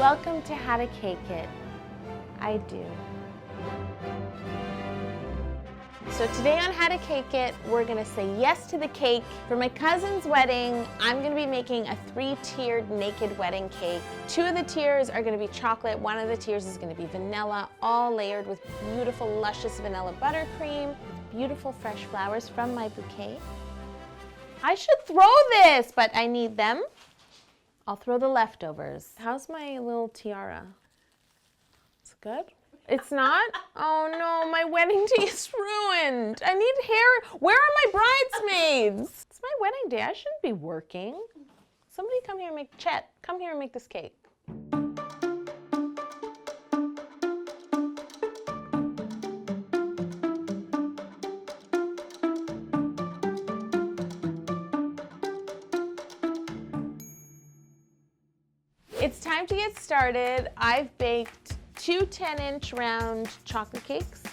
Welcome to How to Cake It. I do. So today on How to Cake It, we're gonna say yes to the cake. For my cousin's wedding, I'm gonna be making a 3-tiered naked wedding cake. 2 of the tiers are gonna be chocolate, 1 of the tiers is gonna be vanilla, all layered with beautiful, luscious vanilla buttercream, with beautiful fresh flowers from my bouquet. I should throw this, but I need them. I'll throw the leftovers. How's my little tiara? It's good? It's not? Oh no, my wedding day is ruined. I need hair. Where are my bridesmaids? It's my wedding day. I shouldn't be working. Somebody come here and make, Chet, come here and make this cake. It's time to get started. I've baked 2 10-inch round chocolate cakes,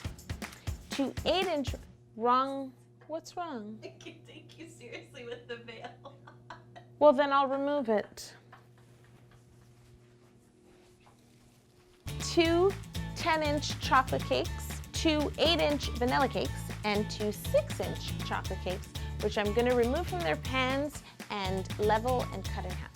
2 8-inch, what's wrong? I can't take you seriously with the veil. Well, then I'll remove it. 2 10-inch chocolate cakes, 2 8-inch vanilla cakes, and 2 6-inch chocolate cakes, which I'm gonna remove from their pans and level and cut in half.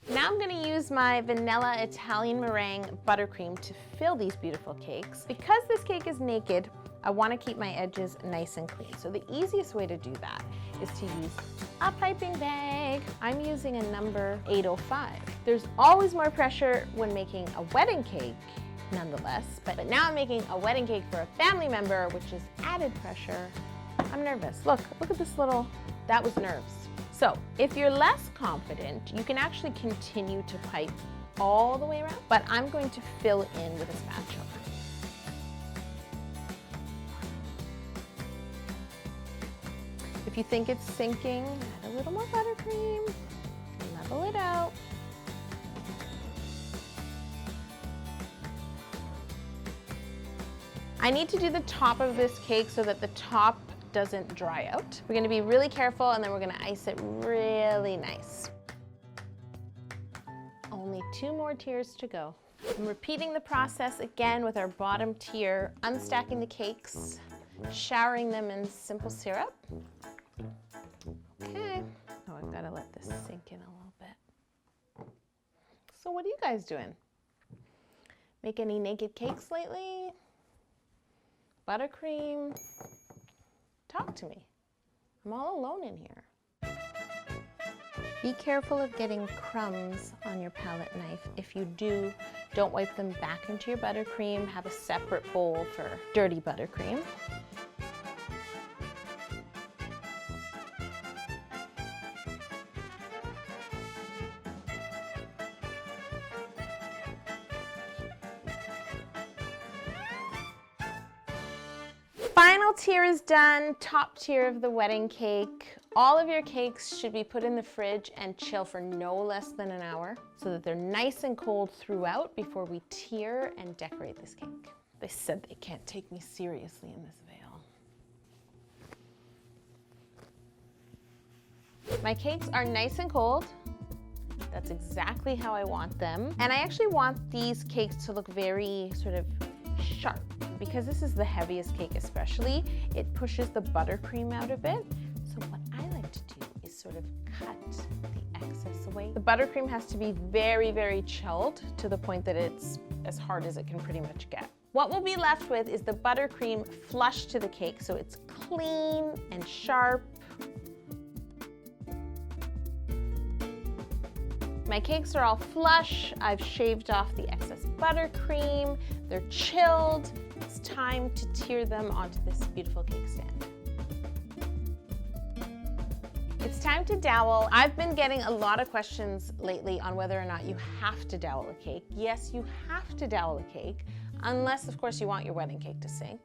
Now I'm going to use my vanilla Italian meringue buttercream to fill these beautiful cakes. Because this cake is naked, I want to keep my edges nice and clean. So the easiest way to do that is to use a piping bag. I'm using a number 805. There's always more pressure when making a wedding cake, nonetheless, but now I'm making a wedding cake for a family member, which is added pressure. I'm nervous. Look at this little, that was nerves. So if you're less confident, you can actually continue to pipe all the way around, but I'm going to fill in with a spatula. If you think it's sinking, add a little more buttercream, level it out. I need to do the top of this cake so that the top doesn't dry out. We're gonna be really careful and then we're gonna ice it really nice. Only 2 more tiers to go. I'm repeating the process again with our bottom tier, unstacking the cakes, showering them in simple syrup. Okay. Oh, I've gotta let this sink in a little bit. So what are you guys doing? Make any naked cakes lately? Buttercream? Talk to me. I'm all alone in here. Be careful of getting crumbs on your palette knife. If you do, don't wipe them back into your buttercream. Have a separate bowl for dirty buttercream. Final tier is done, top tier of the wedding cake. All of your cakes should be put in the fridge and chill for no less than an hour so that they're nice and cold throughout before we tier and decorate this cake. They said they can't take me seriously in this veil. My cakes are nice and cold. That's exactly how I want them. And I actually want these cakes to look very sort of sharp. Because this is the heaviest cake especially, it pushes the buttercream out a bit. So what I like to do is sort of cut the excess away. The buttercream has to be very, very chilled to the point that it's as hard as it can pretty much get. What we'll be left with is the buttercream flush to the cake, so it's clean and sharp. My cakes are all flush. I've shaved off the excess buttercream. They're chilled. It's time to tier them onto this beautiful cake stand. It's time to dowel. I've been getting a lot of questions lately on whether or not you have to dowel a cake. Yes, you have to dowel a cake, unless of course you want your wedding cake to sink.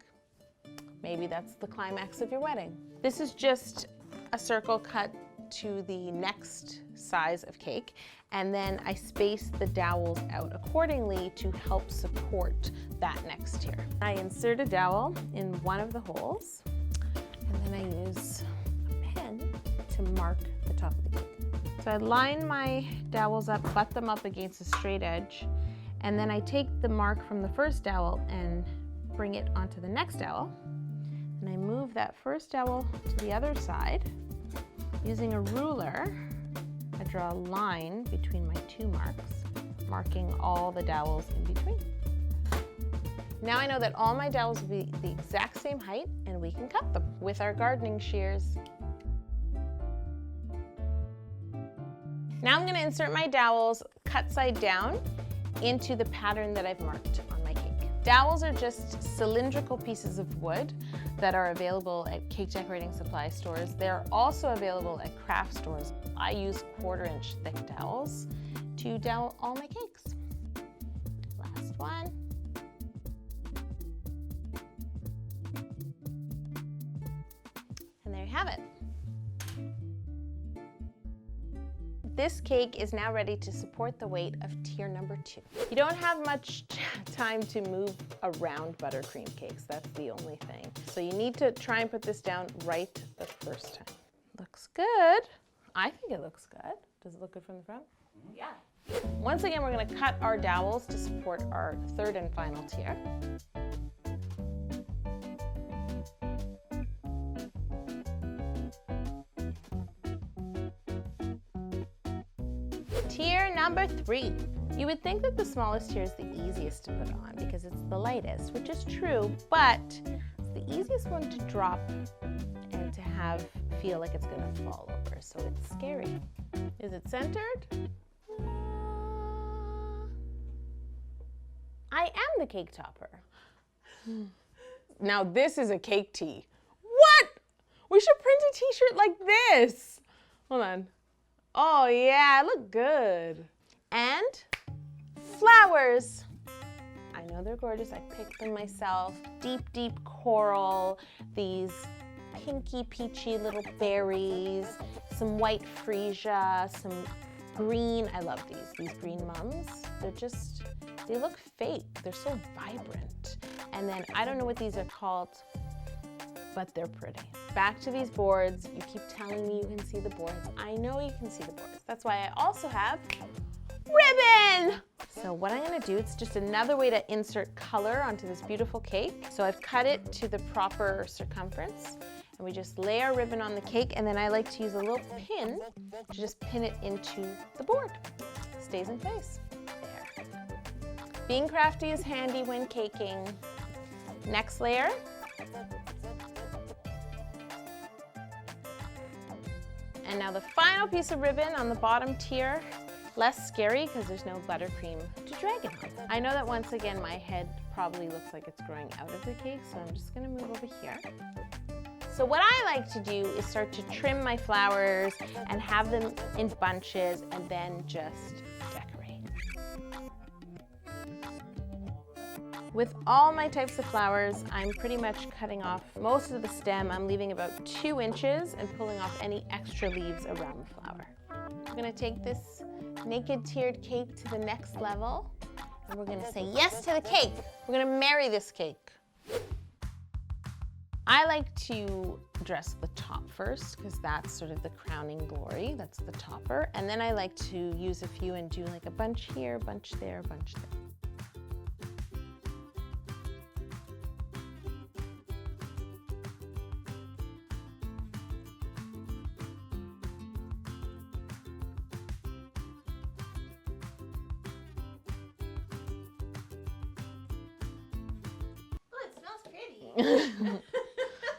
Maybe that's the climax of your wedding. This is just a circle cut to the next size of cake, and then I space the dowels out accordingly to help support that next tier. I insert a dowel in one of the holes, And then I use a pen to mark the top of the cake. So I line my dowels up, butt them up against a straight edge, and then I take the mark from the first dowel and bring it onto the next dowel. And I move that first dowel to the other side. Using a ruler, I draw a line between my two marks, marking all the dowels in between. Now I know that all my dowels will be the exact same height and we can cut them with our gardening shears. Now I'm going to insert my dowels cut side down into the pattern that I've marked on my cake. Dowels are just cylindrical pieces of wood that are available at cake decorating supply stores. They're also available at craft stores. I use 1/4 inch thick dowels to dowel all my cakes. Last one. And there you have it. This cake is now ready to support the weight of tier number 2. You don't have much time to move around buttercream cakes, that's the only thing. So you need to try and put this down right the first time. Looks good. I think it looks good. Does it look good from the front? Yeah. Once again, we're going to cut our dowels to support our third and final tier. Tier number 3. You would think that the smallest tier is the easiest to put on because it's the lightest, which is true, but it's the easiest one to drop and to have feel like it's going to fall over, so it's scary. Is it centered? I am the cake topper. Now this is a cake tee. What? We should print a t-shirt like this. Hold on. Oh yeah, look good. And flowers. I know they're gorgeous. I picked them myself. Deep, deep coral, these pinky, peachy little berries, some white freesia, some green. I love these green mums. They look fake. They're so vibrant. And then I don't know what these are called, but they're pretty. Back to these boards. You keep telling me you can see the boards. I know you can see the boards. That's why I also have ribbon. So what I'm gonna do, it's just another way to insert color onto this beautiful cake. So I've cut it to the proper circumference, and we just lay our ribbon on the cake, and then I like to use a little pin to just pin it into the board. Stays in place. There. Being crafty is handy when caking. Next layer. And now the final piece of ribbon on the bottom tier. Less scary because there's no buttercream to drag it on. I know that once again my head probably looks like it's growing out of the cake, so I'm just gonna move over here. So what I like to do is start to trim my flowers and have them in bunches and then just decorate. With all my types of flowers, I'm pretty much cutting off most of the stem. I'm leaving about 2 inches and pulling off any extra leaves around the flower. I'm gonna take this naked tiered cake to the next level, and we're gonna say yes to the cake. We're gonna marry this cake. I like to dress the top first because that's sort of the crowning glory. That's the topper. And then I like to use a few and do like a bunch here, bunch there, bunch there.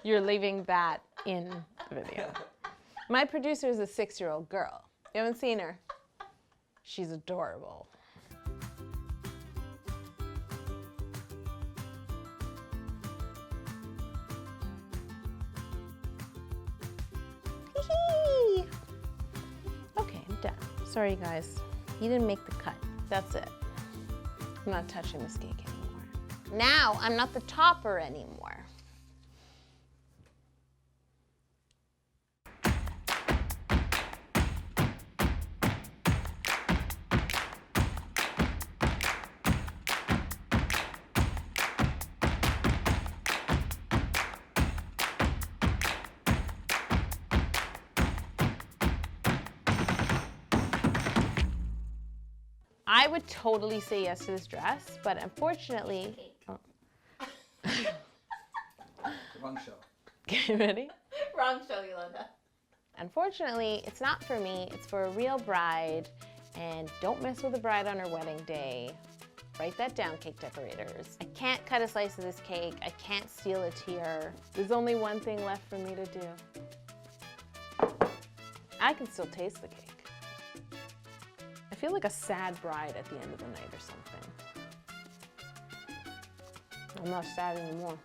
You're leaving that in the video. My producer is a 6-year-old girl. You haven't seen her? She's adorable. Hee-hee. Okay, I'm done. Sorry guys, you didn't make the cut. That's it. I'm not touching this cake anymore. Now I'm not the topper anymore. I would totally say yes to this dress, but unfortunately, oh. Wrong show. Okay, ready? Wrong show, Yolanda. Unfortunately, it's not for me, it's for a real bride, and don't mess with a bride on her wedding day. Write that down, cake decorators. I can't cut a slice of this cake, I can't steal a tier. There's only one thing left for me to do. I can still taste the cake. I feel like a sad bride at the end of the night or something. I'm not sad anymore.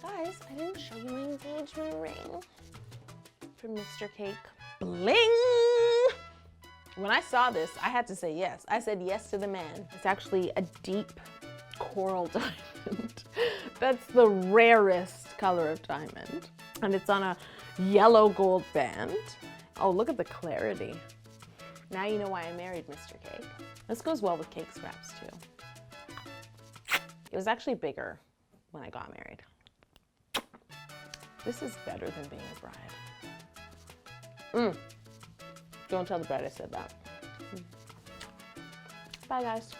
Guys, I didn't show you my engagement ring from Mr. Cake. Bling! When I saw this, I had to say yes. I said yes to the man. It's actually a deep coral diamond. That's the rarest color of diamond. And it's on a yellow gold band. Oh, look at the clarity. Now you know why I married Mr. Cake. This goes well with cake scraps too. It was actually bigger when I got married. This is better than being a bride. Don't tell the bride I said that. Bye, guys.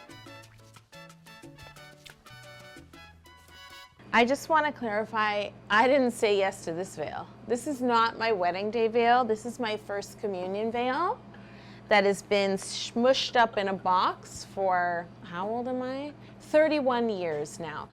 I just want to clarify, I didn't say yes to this veil. This is not my wedding day veil. This is my first communion veil that has been smushed up in a box for, how old am I? 31 years now.